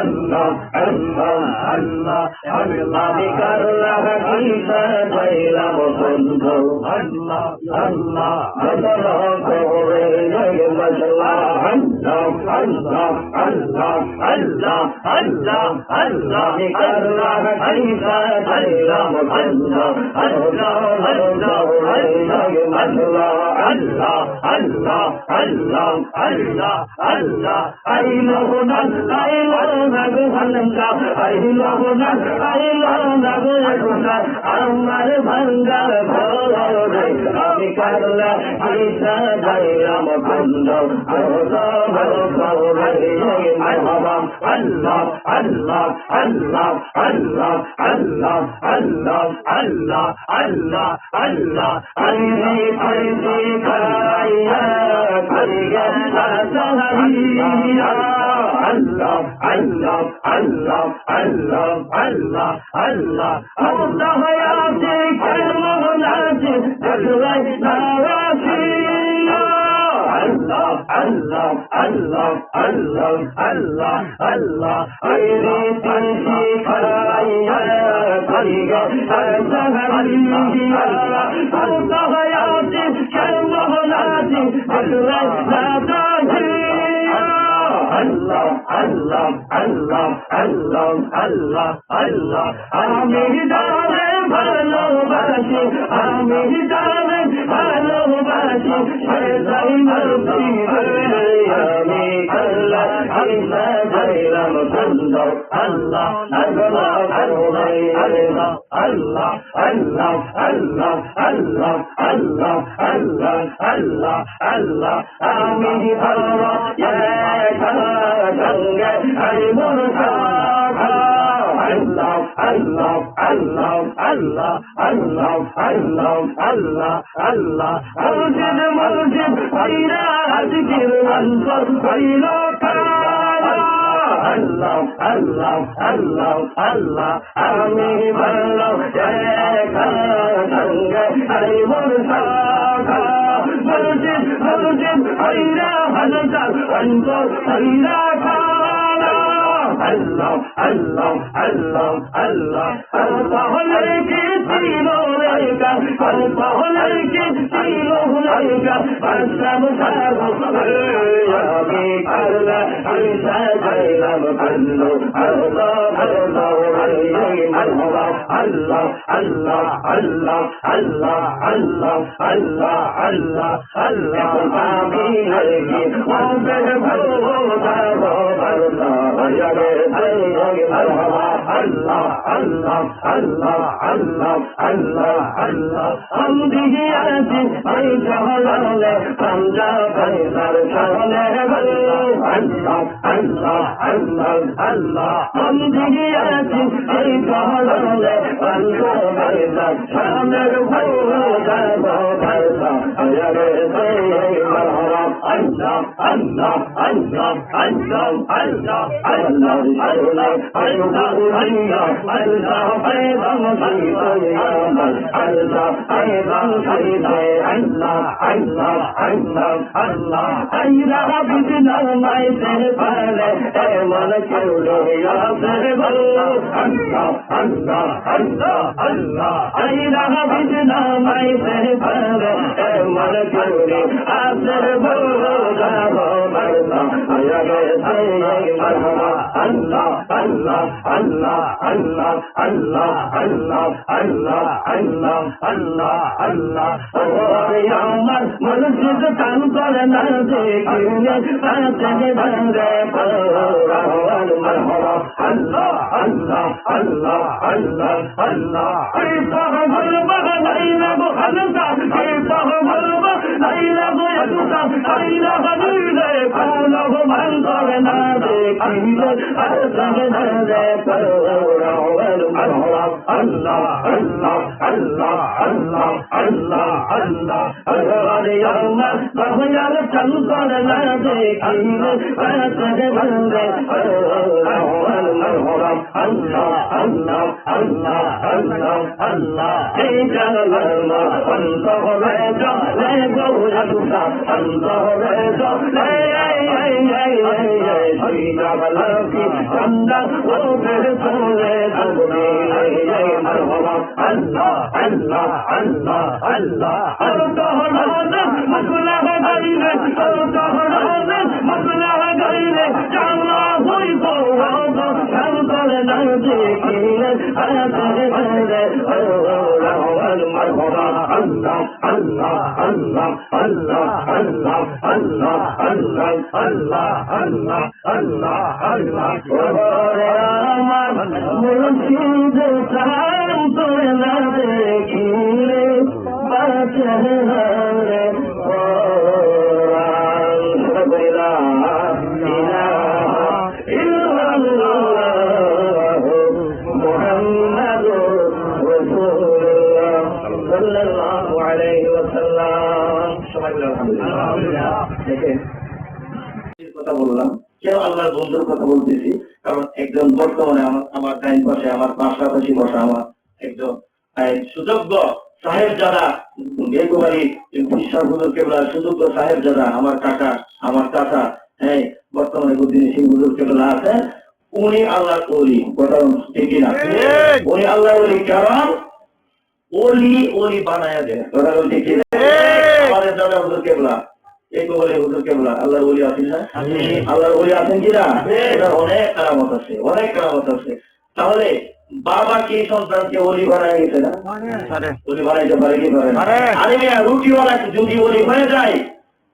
Allah, Allah, Allah, Allah, Nikarlah kita dalam benda. Allah, Allah, Allah, kore jaya masalah. Allah, Allah, Allah, Allah, Allah, Allah, Nikarlah kita dalam benda. Allah, Allah, jaya masalah. Allah, Allah, Allah, Allah, Allah, I love that, I love that, I love that, I love that, Amar Bhangar Bhore, Nikarla Aisha Jairam Bhando, Allah, Allah, Allah, Allah, Allah, Allah, Allah, Allah, Allah, Allah, Allah, Allah, Allah, Allah, Allah, Allah, Allah, Allah, Allah, hayati kalmunati, dalai nawasi. Allah, Allah, Allah, Allah, Allah, Allah, ayri tansi kharaya, kariga Allah, Allah, hayati kalmunati, dalai nawasi. Allah, Allah, Allah, Allah, Allah, Allah, Ami dane bhalobasi, Ami dane bhalobasi, Shezai marti Ami Allah, Aisha Jairam Bhando, Allah, Allah, Allah, Allah, Allah, Allah, Allah, Allah, Allah, Allah, Allah, Ami dane Allah, Allah, Allah, Allah, Allah, Allah, Allah, Allah, Murshid, Murshid, Paira, Azkir, Ansar, Paira, Allah, Allah, Allah, Allah, Ami Ballo, Jeka, Sanga, Hari Mursaka, Murshid, Murshid, Paira, Ansar, Ansar, Paira, Allah, Allah, Allah, Allah, Allah, leke tilo laika, Allah, leke tilo laika, Asam sabu, Abi Allah, Aisha Jairam Bhando, Allah, Allah, Allah, Allah, Allah, Allah, Allah, Allah, Allah, Allah, Allah, Abi Hari, Abe Bhalo, Bhalo, Bhalo, Allah, Allah, Allah, Allah, Allah, Allah, Allah, Amdiyati, ay jahalale, Amja Kaisar Chale Ballo, Allah, Allah, Allah, Allah, Amdiyati, ay jahalale, Amja Kaisar Chale Ballo, Allah, ayare say marhaba, Allah, Allah, Allah, Allah, Allah, Allah, Allah, Allah, Allah, Allah, aydan sayyidiyamaz, Allah, aydan sayyidiyamaz, Allah, Allah, Allah, ayda bidna may sehpale, eman kulu ya sehballo, Allah, Allah, Allah, Allah, ayda bidna may sehpale, eman kulu ya sehballo, Allah, ayage say marhaba, Allah, Allah, Allah, Allah, Allah, Allah, Allah, Allah, Allah, Allah, oh yamar murshid kankar na dekhiye sache bande paran marhaba, Allah, Allah, Allah, Allah, Allah, ay sahabalba naina bo halka, ay sahabalba naina bo yatuta, ay nahanile kala bo mankar na dekhiye sache bande Allah, Allah, Allah, Allah, Allah, Allah, Allah, Allah, yamma bahayal chankar na dekhiye sache bande Allah, Allah, Allah, Allah, Allah, Allah, hey jalma anta ho le go yatuta anta ho le go le কথা বললাম, কেউ আল্লাহর বন্ধুর কথা বলতেছি, কারণ একজন বর্তমানে আমার ডাইন পাশে আমার পাশাপাশি বসা আমার একজন সুযোগ্য সাহেব যারা বেগুবাড়ি বিশ্বাস হুজুর কেবলা সুযোগ্য সাহেব যারা আমার কাকা আমার চাচা, হ্যাঁ বর্তমানে বুদ্ধিনী সিং হুজুর কেবলা আছেন, উনি আল্লাহর ওলি। কথা ঠিকই না? উনি আল্লাহর ওলি, কারণ ওলি বানায়া দেয়। কথা ঠিকই না? আমাদের দাদা হুজুর কেবলা আল্লাহর ওলি আছেন না? আল্লাহর ওলি আছেন কিনা? এটা অনেক কারামত আছে, অনেক কারামত আছে। তাহলে বাবা কি সন্তানকে ওলি বানায় গেছে না? ওলি বানাইতে পারে কি পারে? আরে রুটিওয়ালা যদি ওলি হয়ে যায়,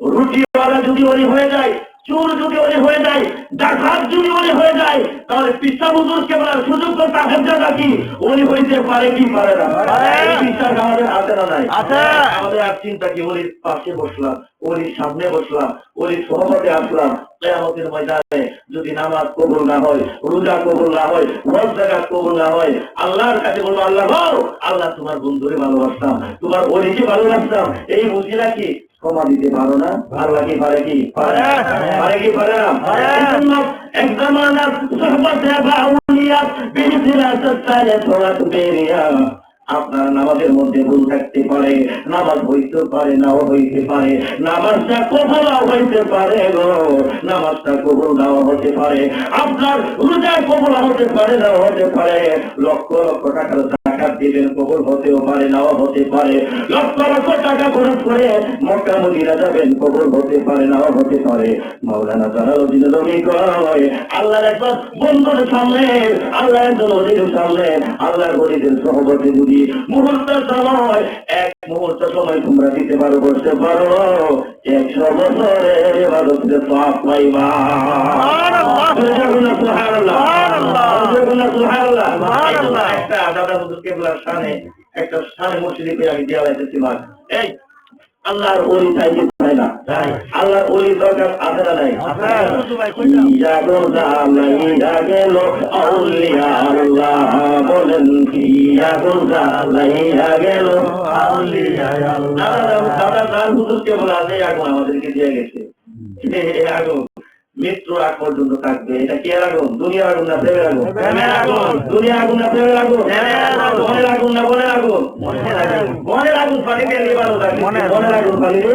রুটিওয়ালা যদি ওলি হয়ে যায়, চোর যদি ওলি হয়ে যায়, ডাকাত যদি ওলি হয়ে যায়, তাহলে পিসা হুজুর কেবল সুযোগ তো তাহাজ্জুদ কি ওলি হইতে পারে কি পারে না? এই বিশ্বাস আমাদের আছে না নাই? আমাদের আর চিন্তা কি, ওলির পাশে বসলাম, ওলির সামনে বসলাম, ওলির সহমতে আসলাম, কিয়ামতের ময়দানে যদি নামাজ কবুল না হয়, রোজা কবুল না হয়, হজ যাকাত কবুল না হয়, আল্লাহর কাছে বলবো আল্লাহ আল্লাহ তোমার বন্ধুরে ভালোবাসতাম, তোমার ওলিকে ভালোবাসতাম, এই বুঝি নাকি ক্ষমা দিতে পারো না? আল্লাহ কি পারে কি পারে? পারে কি পারে না? এক জামানার সুহবতে বাউলিয়াত বিনসিরাত সারে তোরা বেরিয়া। আপনার নামাজের মধ্যে ভুল থাকতে পারে, নামাজ হইতে পারে নাও হইতে পারে, নামাজটা কবুল হইতে পারে গো, নামাজটা কবুল নাও হতে পারে, আপনার রোজা কবুল হতে পারে নাও হতে পারে, লক্ষ লক্ষ টাকার জাকাত দিবেন কবুল হতেও পারে নাও হতে পারে, লক্ষ লক্ষ টাকা খরচ করে মক্কা মদিনা যাবেন কবুল হতে পারে নাও হতে পারে। মাওলানা জালালউদ্দিন রুমি কয়, আল্লাহর একবার বন্ধুর সামনে, আল্লাহ একজন ওলির সামনে, আল্লাহর ওলিদের সহবতে যদি মুহূর্তের সময়, এক মুহূর্ত সময় তোমরা দিতে পারো, বসতে পারো, 100 বছরের ইবাদতে সওয়াব পাইবা। সুবহানাল্লাহ, সুবহানাল্লাহ, সুবহানাল্লাহ। একটা দাদা হুজুর কেবলার শানে, একটা শানে মসজিদে আমি দেওয়া লাইতেছিলাম, এই আল্লাহর ওলি চাইতে চাই না, আল্লাহর ওলি দরকার আছে না নাই? গেল আউলিয়া আল্লাহ, বলেন কি গেল আউলিয়া আল্লাহ। দাদা তার হুজুরকে বলে আছে আগুন আমাদেরকে দিয়ে গেছে, আগুন মৃত্যু আগ পর্যন্ত থাকবে। এটা কি আগুন? দুনিয়ার আগুন না প্রেমের আগুন? দুনিয়া আগুন না প্রেমের আগুন? মনের আগুন না বনের আগুন? মনের আগুন পানিতে নিবানো থাকে, মনের আগুন পানিতে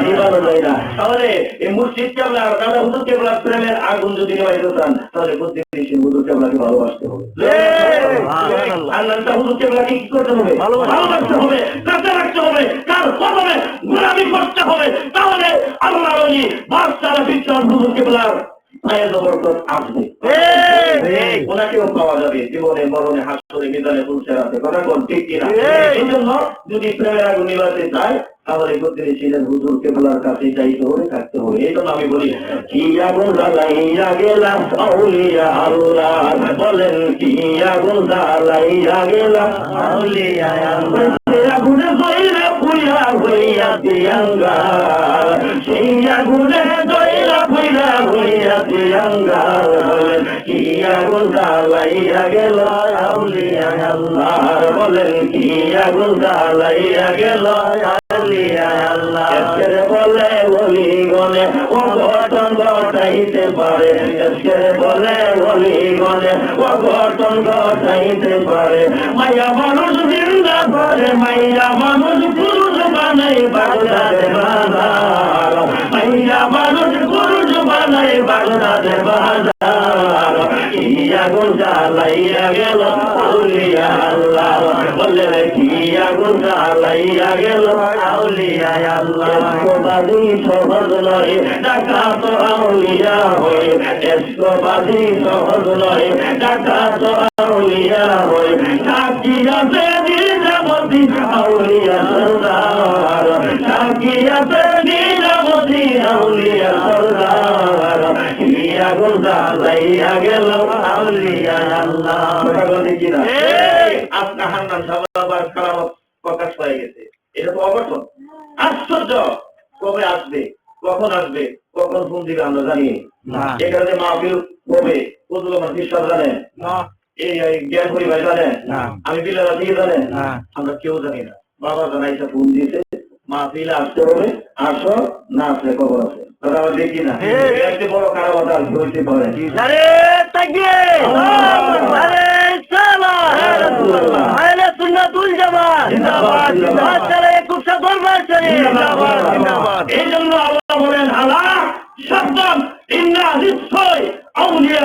নিবানো যায় না। তাহলে এই মুর্শিদ কেবলা দাদা হুজুর কেবলা প্রেমের আগুন যদি নিবাইতে চান, তাহলে প্রত্যেক হুজুর কেবলাকে ভালোবাসতে হবে। আল্লাহ হুজুর কেবলাকে কি করতে হবে? ভালোবাসতে হবে, কাছে রাখতে হবে, কার কদমে গোলামি করতে হবে। তাহলে আল্লাহ ওলি বাদশাহ বিশ্বাস হুজুর কেবলার আসবে, ওনাকেও পাওয়া যাবে জীবনে মরণে হাসরে মিজানে পুলসেরাতে। কথা কোন ঠিক কিনা? এই জন্য যদি প্রেমের আগুন নিভাতে চায়, তাহলে প্রতিদিন ছিলেন হুজুর কেবলার কাছে যাইতে হবে, থাকতে হবে। এই জন্য আমি বলি, কি আগুন জ্বালাইয়া গেলাম আউলিয়া আল্লাহ, বলেন কি আগুন জ্বালাইয়া গেলাম আউলিয়া আল্লাহ, আগুনে জয়রা পুইরা হইয়া দিয়াঙ্গা, সেই আগুনে জয়রা পুইরা হইয়া দিয়াঙ্গা, বলেন কি আগুন জ্বালাইয়া গেল আউলিয়া আল্লাহ, বলেন কি আগুন জ্বালাইয়া গেল আউলিয়া আল্লাহ। বলে বলি গনে ও ঘটন ঘটাইতে পারে, বলে বলি গনে ও ঘটন ঘটাইতে পারে, মায়া মানুষ জিন্দা করে, মাইয়া মানুষ পুরুষ বানাই বাজারে বাজার, মাইয়া মানুষ পুরুষ বানাই আগুনের বাজার কি আগুন জ্বালাইয়া গেল আউলিয়া আল্লাহ বলে কি আগুন জ্বালাইয়া গেল আউলিয়া আল্লাহ বাদী সহজ নয় টাকা তো আউলিয়া হই এসকবাদী সহজ নয় টাকা তো আউলিয়া হই সাক্ষী আছে নিজামতি আউলিয়া সরদার সাক্ষী আছে নিজামতি আউলিয়া সরদার কি আগুন জ্বালাইয়া গেল আউলিয়া আল্লাহ কিনা আজকে হান্নান সাহাবার কারামত প্রকাশ হয়ে গেছে। এটা তো অঘটন, আশ্চর্য। কবে আসবে, কখন আসবে, কখন ফোন দিবে আমরা জানি না। এখানে মাহফিল কবে কতগুলো মানুষ সব জানেন, এই জ্ঞান পরিবার জানেন, আমি বিলালা দিয়ে জানেন, আমরা কেউ জানি না। বাবা জানাইছে ফোন দিয়েছে মাহফিলে আসতে হবে, আসো, না আসলে খবর আছে। আমরা দেখি না একটি বড় কারামত আর হইতে পারে। এই জন্য আল্লাহ বলেন সাবধান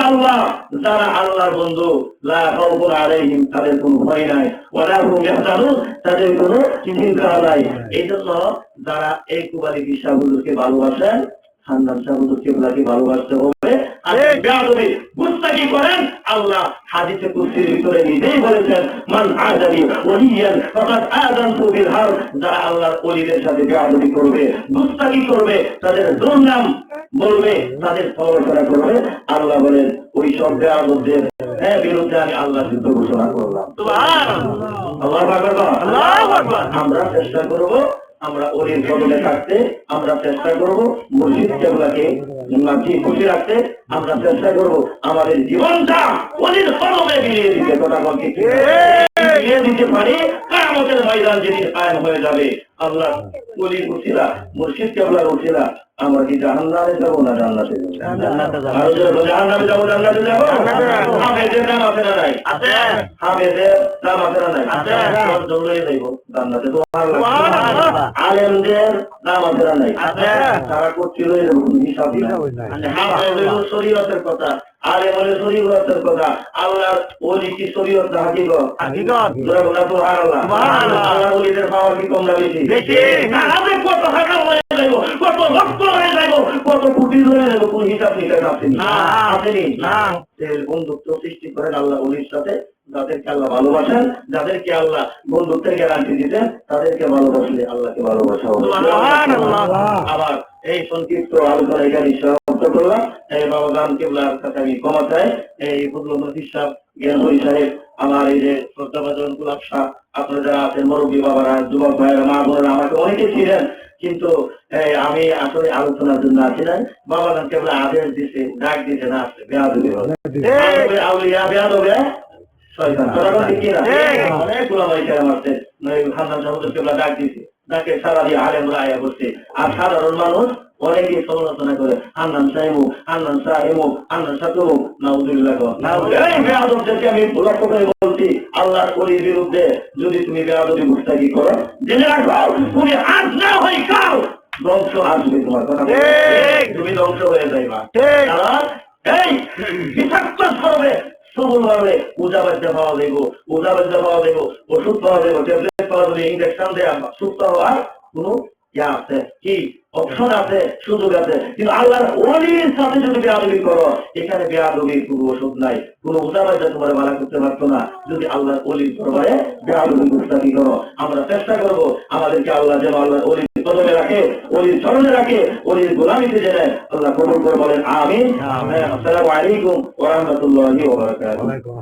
আল্লাহ যারা আল্লাহর বন্ধু লা খাউফুন আলাইহিম তাদের কোনো ভয় নাই ওয়ালা হুম ইয়াহজানুন তাদের কোনো চিন্তা নাই। এই জন্য যারা এই কুবারি বিশা হুজুরকে ভালোবাসেন হান্নান শাহ হুজুর কিবলাকে ভালোবাসতে হবে। আর বেয়াদবি গুস্তাখি করেন আল্লাহ হাদিসে কুদসির ভিতরে নিজেই বলেছেন মান আযানি ওলিয়ান ফাকাদ আযানতু বিল হারব। যারা আল্লাহর ওলিদের সাথে বেয়াদবি করবে গুস্তাখি করবে তাদের দুর্নাম বলবে তাদের সমালোচনা করবে আল্লাহ বলেন ওই সব বেয়াদবদের বিরুদ্ধে আমি আল্লাহ যুদ্ধ ঘোষণা করলাম। সুবহানাল্লাহ আল্লাহু আকবার আল্লাহু আকবার। আমরা চেষ্টা করব আমরা ওলির কদমে থাকতে, আমরা চেষ্টা করব মুর্শিদ কেবলাকে খুশি রাখতে, আমরা চেষ্টা করব আমাদের জীবনটা ওলির কদমে বিলিয়ে দিতে। কথা বলতে বিলিয়ে দিতে পারি কিয়ামতের ময়দান যেদিন কায়েম হয়ে যাবে আল্লাহ ওলির উসিলা মুর্শিদ কেবলার উসিলা আমরা কি জাহান্নামে যাবো না জান্নাতে যাবো? জাহান্নামে যাবো জান্নাতে যাবো? হাফেজের নাম আছে না নাই? আছে। হাফেজের নাম আছে না নাই? আছে। জলরে যাইবো জান্নাতে তো আলেমদের নাম আছে না নাই? আছে। তারা করছিল এরকম হিসাব নাই। হাফেজের শরীয়তের কথা, আলেমের শরীয়তের কথা, আল্লাহর ওলি কি শরীয়ত না হাকিকত? হাকিকত। জোরে বলা সুবহানাল্লাহ। সুবহানাল্লাহ। আল্লাহর ওলিদের পাওয়া কি কম না বেশি? বেশি। আরে কত হাজার হয়ে যাইবো, কত লক্ষ হয়ে যাইবো, কত কোটি হয়ে যাইবো, কোন হিসাব নিকাশ আসেনি। আসেনি না। বন্ধুত্ব সৃষ্টি করেন আল্লাহ ওলির সাথে, যাদেরকে আল্লাহ ভালোবাসেন, যাদেরকে আল্লাহ বন্ধুত্বের গ্যারান্টি দিতেন, তাদেরকে ভালোবাসলে আল্লাহকে ভালোবাসা হবে। আবার এই সংক্ষিপ্ত আলোচনা এখানে সমাপ্ত করলাম। এই বাবা গান কেবলার কাছে আমি ক্ষমা চাই। এই ফজলুল মসজিদ সাহেব, জ্ঞানহরি সাহেব, আমার এই যে শ্রদ্ধাভাজন গোলাপ শাহ, আপনারা যারা আছেন মুরব্বী বাবারা, যুবক ভাইয়েরা, মা বোনেরা, আমাকে অনেকে ছিলেন, কিন্তু আমি আসলে আলোচনার জন্য আসি নাই। বাবা গান কেবলা আদেশ দিছে, ডাক দিতে না আসলে বেয়াদবি হবে, আউলিয়া বেয়াদবি শয়তান। ঠিক কিনা? অনেক গোলামাই কেরাম আছে, হান্নান শাহ হুজুর কেবলা ডাক দিছে, তাকে সারা দিয়ে আলেমরা আয়া করছে। আর সাধারণ মানুষ অনেকেই সমালোচনা করে হান্নান সাহেব, হান্নান সাহেব, হান্নান সাহেব, নাউজুবিল্লাহ। এই বেয়াদবদেরকে আমি লক্ষ্য করে বলছি, আল্লাহর ওলির বিরুদ্ধে যদি তুমি বেয়াদবি গুস্তাখি করো, জেনে রাখো তুমি আজ না হয় কাল ধ্বংস আসবে তোমার। কথা তুমি ধ্বংস হয়ে যাইবা। কারণ এই বিষাক্ত স্বরূপে সবল ভাবে উজাবাদ্যা পাওয়া যাইব, উজাবাদ্যা পাওয়া যাইব, ওষুধ পাওয়া যাইব, ট্যাবলেট পাওয়া যাবে, ইনজেকশন দেওয়া সুস্থ হওয়ার কোন আছে কি অপশন আছে, সুযোগ আছে। কিন্তু আল্লাহর ওলির সাথে যদি বেয়াদবি করো, এখানে বেয়াদবির কোনো ওষুধ নাই, কোনো উজাবাদ্যা তোমার মানা করতে পারতো না যদি আল্লাহর ওলির দরবারে বেয়াদবি গুস্তাখি করো। আমরা চেষ্টা করব আমাদেরকে আল্লাহ যেন আল্লাহর ওলির কদমে রাখে, ওলির চরণে রাখে, ওলির গোলামিতে জেনে আল্লাহ কবুল করে বলেন আমিন। আসসালামু আলাইকুম ওয়া রাহমাতুল্লাহি ওয়া বারাকাতুহু।